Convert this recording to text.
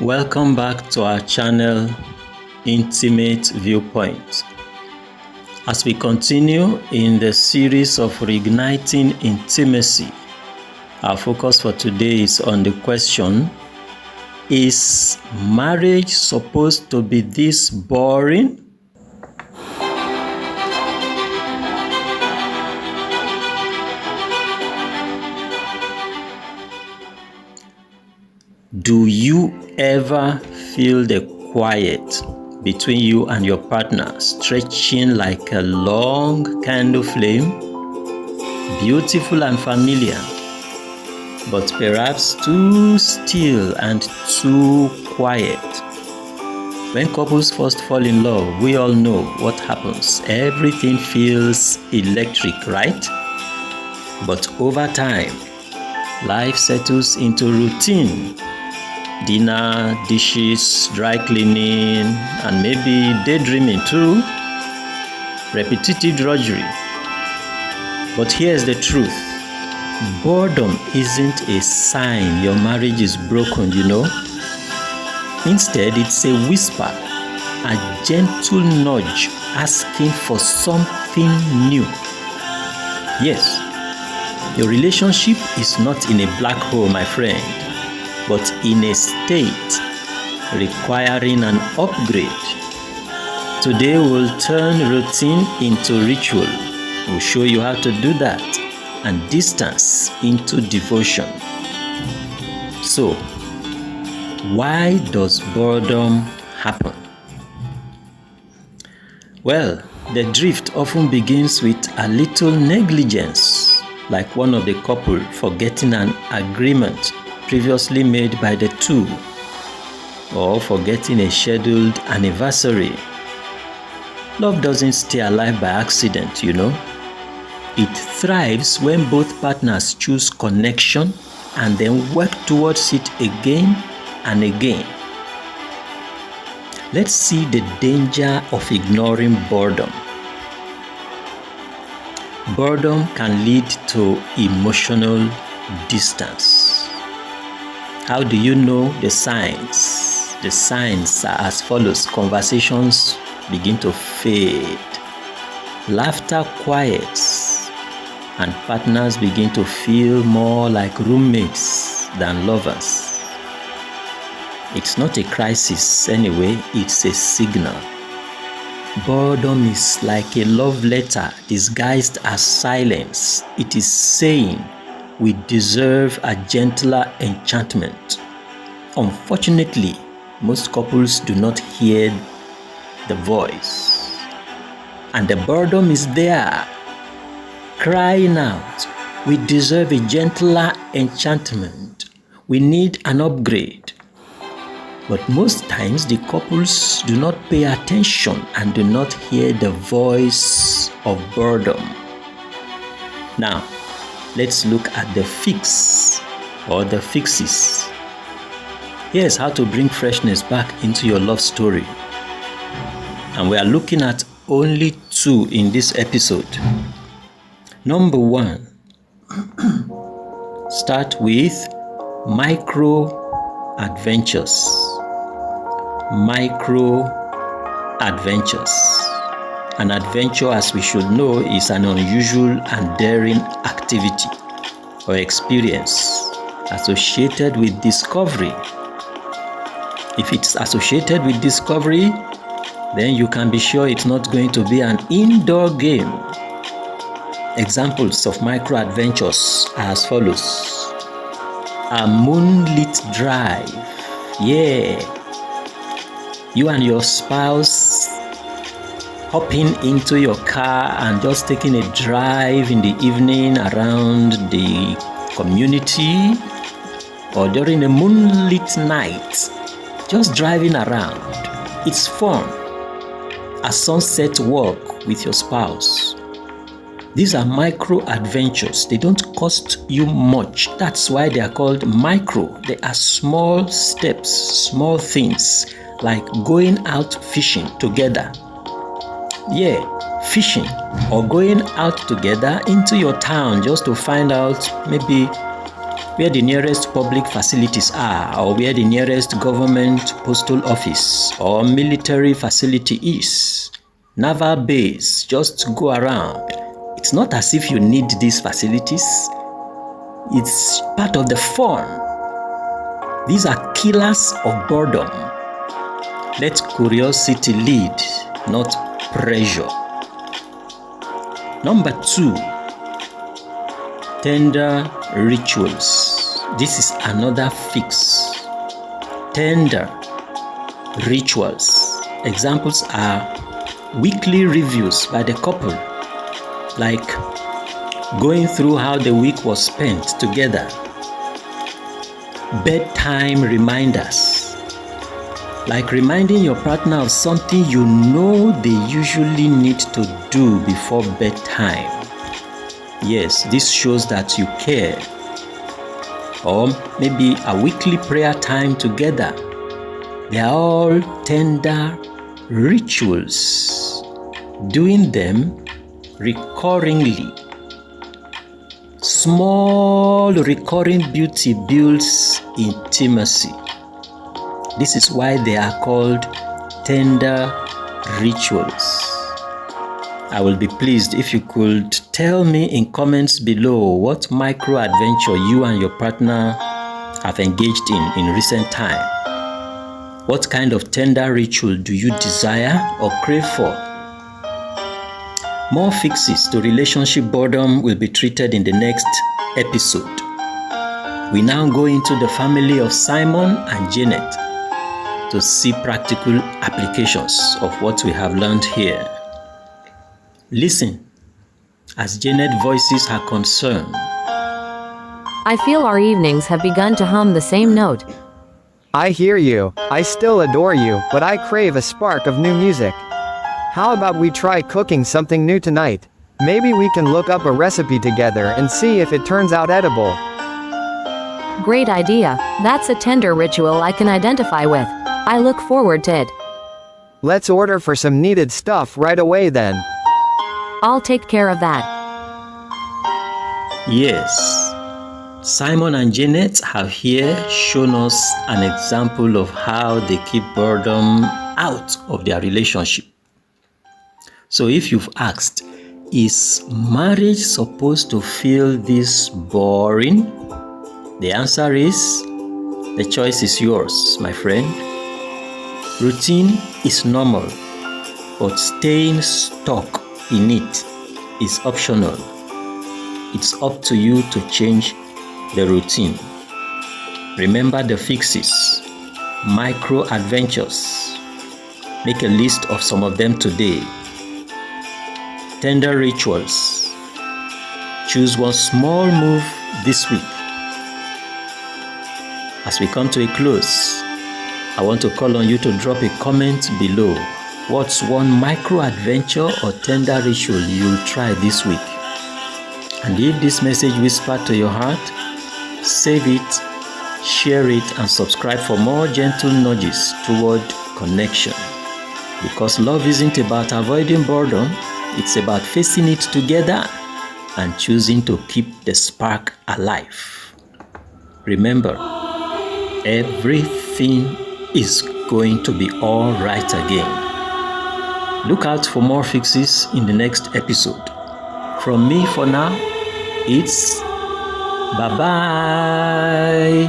Welcome back to our channel, Intimate Viewpoint. As we continue in the series of reigniting intimacy, our focus for today is on the question, is marriage supposed to be this boring? Do you ever feel the quiet between you and your partner stretching like a long candle flame? Beautiful and familiar, but perhaps too still and too quiet. When couples first fall in love, we all know what happens. Everything feels electric, right? But over time, life settles into routine. Dinner, dishes, dry cleaning, and maybe daydreaming too. Repetitive drudgery. But here's the truth. Boredom isn't a sign your marriage is broken, Instead, it's a whisper, a gentle nudge asking for something new. Yes, your relationship is not in a black hole, my friend, but in a state requiring an upgrade. Today we'll turn routine into ritual. We'll show you how to do that, and distance into devotion. So, why does boredom happen? Well, the drift often begins with a little negligence, like one of the couple forgetting an agreement previously made by the two, or forgetting a scheduled anniversary. Love doesn't stay alive by accident, It thrives when both partners choose connection and then work towards it again and again. Let's see the danger of ignoring boredom. Boredom can lead to emotional distance. How do you know the signs? The signs are as follows. Conversations begin to fade. Laughter quiets. And partners begin to feel more like roommates than lovers. It's not a crisis anyway, it's a signal. Boredom is like a love letter disguised as silence. It is saying, we deserve a gentler enchantment. Unfortunately, most couples do not hear the voice. And the boredom is there, crying out, we deserve a gentler enchantment. We need an upgrade. But most times the couples do not pay attention and do not hear the voice of boredom. Now, let's look at the fix or the fixes. Here's how to bring freshness back into your love story. And we are looking at only two in this episode. Number one, start with micro adventures. Micro adventures. An adventure, as we should know, is an unusual and daring activity or experience associated with discovery. If it's associated with discovery, then you can be sure it's not going to be an indoor game. Examples of micro adventures are as follows. A moonlit drive. Yeah. You and your spouse hopping into your car and just taking a drive in the evening around the community, or during a moonlit night, just driving around. It's fun. A sunset walk with your spouse. These are micro adventures. They don't cost you much. That's why they are called micro. They are small steps, small things, like going out fishing together. Yeah, fishing, or going out together into your town just to find out maybe where the nearest public facilities are, or where the nearest government postal office or military facility is. Naval base, just go around. It's not as if you need these facilities. It's part of the fun. These are killers of boredom. Let curiosity lead, not pressure. Number 2, tender rituals. This is another fix. Tender rituals. Examples are weekly reviews by the couple, like going through how the week was spent together. Bedtime reminders, like reminding your partner of something you know they usually need to do before bedtime. Yes, this shows that you care. Or maybe a weekly prayer time together. They are all tender rituals. Doing them recurringly. Small recurring beauty builds intimacy. This is why they are called tender rituals. I will be pleased if you could tell me in comments below what micro adventure you and your partner have engaged in recent time. What kind of tender ritual do you desire or crave for? More fixes to relationship boredom will be treated in the next episode. We now go into the family of Simon and Janet to see practical applications of what we have learned here. Listen as Janet voices her concern. I feel our evenings have begun to hum the same note. I hear you. I still adore you, but I crave a spark of new music. How about we try cooking something new tonight? Maybe we can look up a recipe together and see if it turns out edible. Great idea. That's a tender ritual I can identify with. I look forward to it. Let's order for some needed stuff right away then. I'll take care of that. Yes, Simon and Janet have here shown us an example of how they keep boredom out of their relationship. So if you've asked, is marriage supposed to feel this boring? The answer is, the choice is yours, my friend. Routine is normal, but staying stuck in it is optional. It's up to you to change the routine. Remember the fixes, micro adventures. Make a list of some of them today. Tender rituals. Choose one small move this week. As we come to a close, I want to call on you to drop a comment below. What's one micro adventure or tender ritual you'll try this week? And if this message whispered to your heart, save it, share it, and subscribe for more gentle nudges toward connection. Because love isn't about avoiding boredom, it's about facing it together and choosing to keep the spark alive. Remember, everything is going to be all right again. Look out for more fixes in the next episode. From me for now, it's bye-bye.